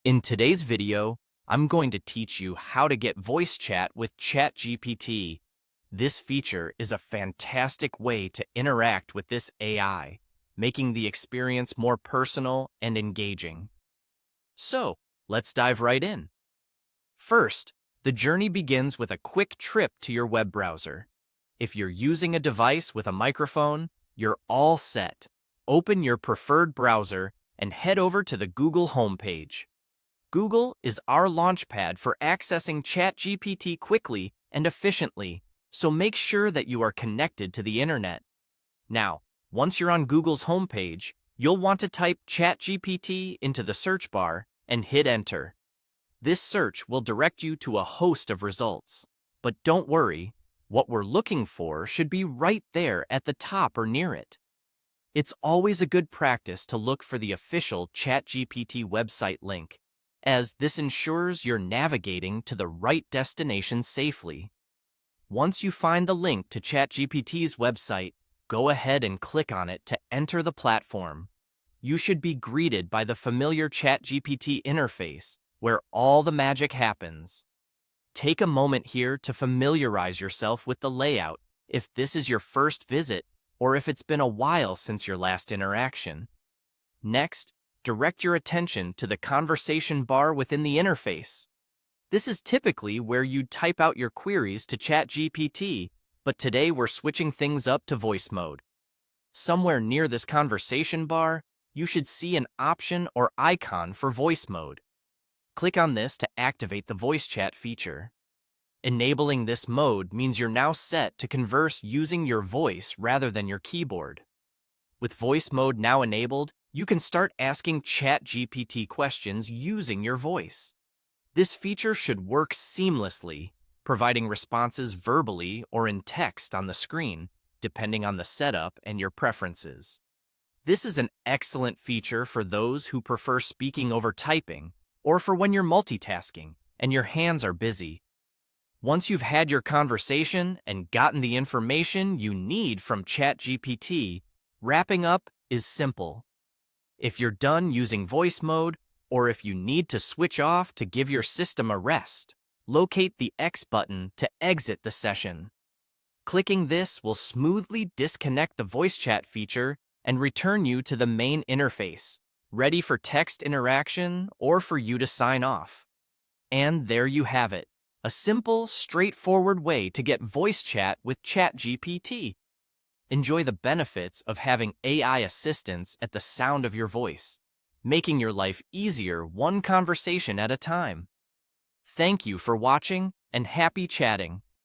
In today's video, I'm going to teach you how to get voice chat with ChatGPT. This feature is a fantastic way to interact with this AI, making the experience more personal and engaging. So, let's dive right in. First, the journey begins with a quick trip to your web browser. If you're using a device with a microphone, you're all set. Open your preferred browser and head over to the Google homepage. Google is our launchpad for accessing ChatGPT quickly and efficiently, so make sure that you are connected to the internet. Now, once you're on Google's homepage, you'll want to type ChatGPT into the search bar and hit enter. This search will direct you to a host of results. But don't worry, what we're looking for should be right there at the top or near it. It's always a good practice to look for the official ChatGPT website link, as this ensures you're navigating to the right destination safely. Once you find the link to ChatGPT's website, go ahead and click on it to enter the platform. You should be greeted by the familiar ChatGPT interface, where all the magic happens. Take a moment here to familiarize yourself with the layout if this is your first visit or if it's been a while since your last interaction. Next, direct your attention to the conversation bar within the interface. This is typically where you'd type out your queries to ChatGPT, but today we're switching things up to voice mode. Somewhere near this conversation bar, you should see an option or icon for voice mode. Click on this to activate the voice chat feature. Enabling this mode means you're now set to converse using your voice rather than your keyboard. With voice mode now enabled, you can start asking ChatGPT questions using your voice. This feature should work seamlessly, providing responses verbally or in text on the screen, depending on the setup and your preferences. This is an excellent feature for those who prefer speaking over typing, or for when you're multitasking and your hands are busy. Once you've had your conversation and gotten the information you need from ChatGPT, wrapping up is simple. If you're done using voice mode, or if you need to switch off to give your system a rest, locate the X button to exit the session. Clicking this will smoothly disconnect the voice chat feature and return you to the main interface, ready for text interaction or for you to sign off. And there you have it, a simple, straightforward way to get voice chat with ChatGPT. Enjoy the benefits of having AI assistance at the sound of your voice, making your life easier one conversation at a time. Thank you for watching and happy chatting.